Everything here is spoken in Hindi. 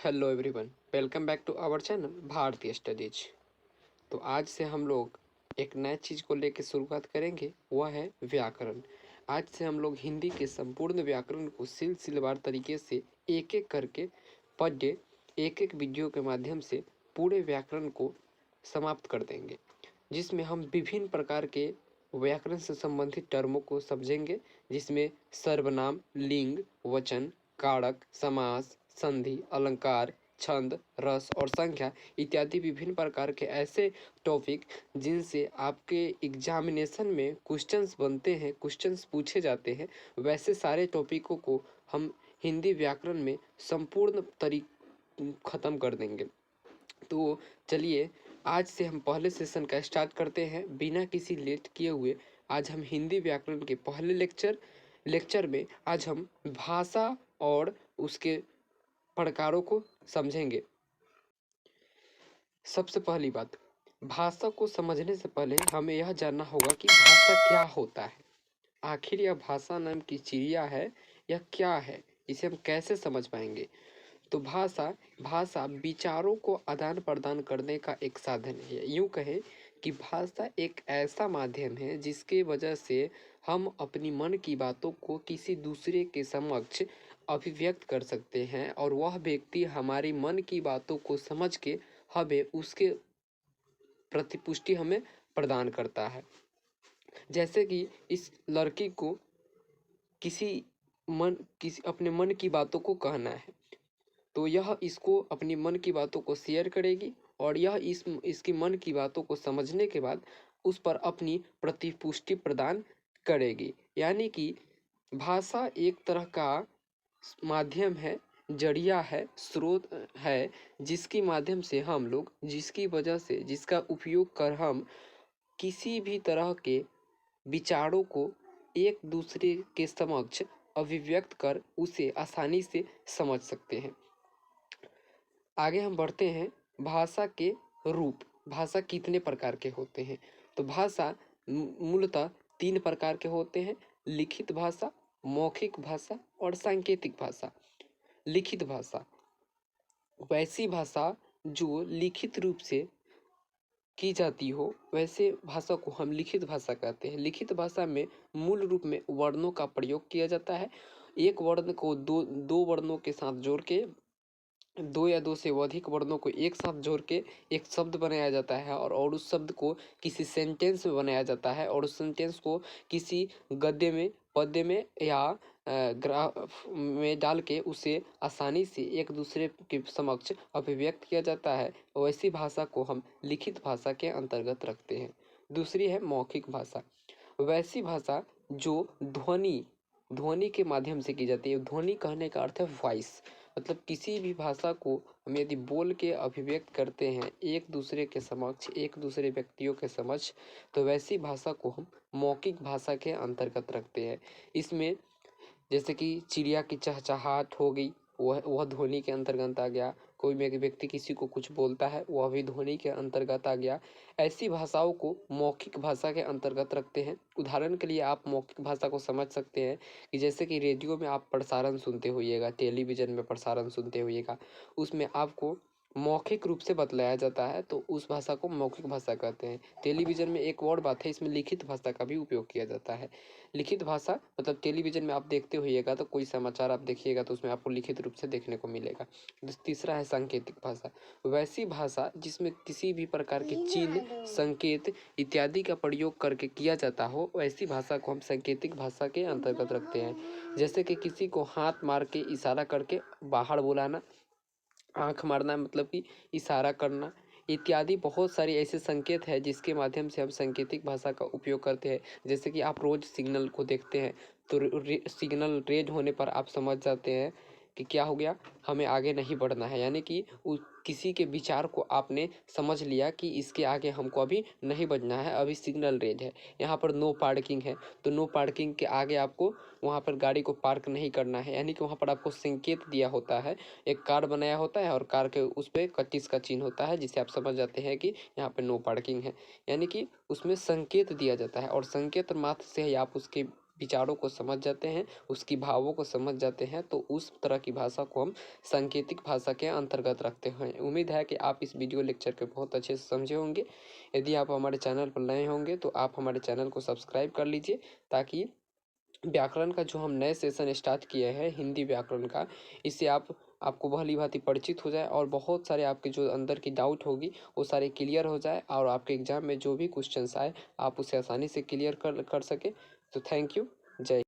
Hello everyone, welcome back to our channel Bharatiya Studies. तो आज से हम लोग एक नए चीज़ को लेकर शुरुआत करेंगे, वह है व्याकरण। आज से हम लोग हिंदी के संपूर्ण व्याकरण को सिलसिलेवार तरीके से एक एक करके पर डे एक एक वीडियो के माध्यम से पूरे व्याकरण को समाप्त कर देंगे, जिसमें हम विभिन्न प्रकार के व्याकरण से संबंधित टर्मों को समझेंगे, जिसमें सर्वनाम, लिंग, वचन, कारक, समास, संधि, अलंकार, छंद, रस और संख्या इत्यादि विभिन्न प्रकार के ऐसे टॉपिक जिनसे आपके एग्जामिनेशन में क्वेश्चंस बनते हैं, क्वेश्चंस पूछे जाते हैं, वैसे सारे टॉपिकों को हम हिंदी व्याकरण में संपूर्ण ख़त्म कर देंगे। तो चलिए आज से हम पहले सेशन का स्टार्ट करते हैं बिना किसी लेट किए हुए। आज हम हिंदी व्याकरण के पहले लेक्चर में आज हम भाषा और उसके प्रकारों को समझेंगे। सबसे पहली बात, भाषा को समझने से पहले हमें यह जानना होगा कि भाषा क्या होता है। आखिर यह भाषा नाम की चिड़िया है, यह क्या है, इसे हम कैसे समझ पाएंगे। तो भाषा विचारों को आदान प्रदान करने का एक साधन है। यूँ कहें कि भाषा एक ऐसा माध्यम है जिसके वजह से हम अपनी मन की बातों को किसी दूसरे के समक्ष अभिव्यक्त कर सकते हैं और वह व्यक्ति हमारी मन की बातों को समझ के हमें उसके प्रतिपुष्टि हमें प्रदान करता है। जैसे कि इस लड़की को किसी अपने मन की बातों को कहना है, तो यह इसको अपनी मन की बातों को शेयर करेगी और यह इसकी मन की बातों को समझने के बाद उस पर अपनी प्रतिपुष्टि प्रदान करेगी। यानी कि भाषा एक तरह का माध्यम है, जरिया है, स्रोत है, जिसकी माध्यम से हम लोग, जिसकी वजह से, जिसका उपयोग कर हम किसी भी तरह के विचारों को एक दूसरे के समक्ष अभिव्यक्त कर उसे आसानी से समझ सकते हैं। आगे हम बढ़ते हैं। भाषा के रूप, भाषा कितने प्रकार के होते हैं। तो भाषा मूलतः 3 प्रकार के होते हैं: लिखित भाषा, मौखिक भाषा और सांकेतिक भाषा। लिखित भाषा वैसी भाषा जो लिखित रूप से की जाती हो, वैसे भाषा को हम लिखित भाषा कहते हैं। लिखित भाषा में मूल रूप में वर्णों का प्रयोग किया जाता है। एक वर्ण को दो वर्णों के साथ जोड़ के, 2 या 2 से अधिक वर्णों को एक साथ जोड़ के एक शब्द बनाया जाता है और उस शब्द को किसी सेंटेंस में बनाया जाता है और उस सेंटेंस को किसी गद्य में, पद्य में या ग्राफ में डाल के उसे आसानी से एक दूसरे के समक्ष अभिव्यक्त किया जाता है। वैसी भाषा को हम लिखित भाषा के अंतर्गत रखते हैं। दूसरी है मौखिक भाषा। वैसी भाषा जो ध्वनि के माध्यम से की जाती है। ध्वनि कहने का अर्थ है वॉइस, मतलब किसी भी भाषा को हम यदि बोल के अभिव्यक्त करते हैं एक दूसरे के समक्ष, एक दूसरे व्यक्तियों के समक्ष, तो वैसी भाषा को हम मौखिक भाषा के अंतर्गत रखते हैं। इसमें जैसे कि चिड़िया की चहचहाहट हो गई, वह ध्वनि के अंतर्गत आ गया। कोई व्यक्ति किसी को कुछ बोलता है, वह भी ध्वनि के अंतर्गत आ गया। ऐसी भाषाओं को मौखिक भाषा के अंतर्गत रखते हैं। उदाहरण के लिए आप मौखिक भाषा को समझ सकते हैं कि जैसे कि रेडियो में आप प्रसारण सुनते होइएगा, टेलीविज़न में प्रसारण सुनते होइएगा, उसमें आपको मौखिक रूप से बतलाया जाता है, तो उस भाषा को मौखिक भाषा कहते हैं। टेलीविज़न में एक और बात है, इसमें लिखित भाषा का भी उपयोग किया जाता है। लिखित भाषा मतलब टेलीविज़न में आप देखते होइएगा तो कोई समाचार आप देखिएगा तो उसमें आपको लिखित रूप से देखने को मिलेगा। तीसरा है सांकेतिक भाषा। वैसी भाषा जिसमें किसी भी प्रकार के चिन्ह, संकेत इत्यादि का प्रयोग करके किया जाता हो, वैसी भाषा को हम सांकेतिक भाषा के अंतर्गत रखते हैं। जैसे कि किसी को हाथ मार के इशारा करके बाहर बुलाना, आँख मारना मतलब कि इशारा करना इत्यादि बहुत सारे ऐसे संकेत हैं जिसके माध्यम से हम सांकेतिक भाषा का उपयोग करते हैं। जैसे कि आप रोज़ सिग्नल को देखते हैं तो सिग्नल रेड होने पर आप समझ जाते हैं कि क्या हो गया, हमें आगे नहीं बढ़ना है। यानी कि किसी के विचार को आपने समझ लिया कि इसके आगे हमको अभी नहीं बढ़ना है, अभी सिग्नल रेड है, यहाँ पर नो पार्किंग है, तो नो पार्किंग के आगे आपको वहाँ पर गाड़ी को पार्क नहीं करना है। यानी कि वहाँ पर आपको संकेत दिया होता है, एक कार बनाया होता है और कार के उस पर 31 का चिन्ह होता है, जिससे आप समझ जाते हैं कि यहाँ पे नो पार्किंग है। यानी कि उसमें संकेत दिया जाता है और संकेत मात्र से ही आप उसके विचारों को समझ जाते हैं, उसकी भावों को समझ जाते हैं, तो उस तरह की भाषा को हम सांकेतिक भाषा के अंतर्गत रखते हैं। उम्मीद है कि आप इस वीडियो लेक्चर को बहुत अच्छे से समझे होंगे। यदि आप हमारे चैनल पर नए होंगे तो आप हमारे चैनल को सब्सक्राइब कर लीजिए, ताकि व्याकरण का जो हम नए सेशन स्टार्ट किए हैं हिंदी व्याकरण का, इससे आपको भली भांति परिचित हो जाए और बहुत सारे आपके जो अंदर की डाउट होगी वो सारे क्लियर हो जाए, और आपके एग्जाम में जो भी क्वेश्चंस आए आप उसे आसानी से क्लियर कर सके। तो थैंक यू। जय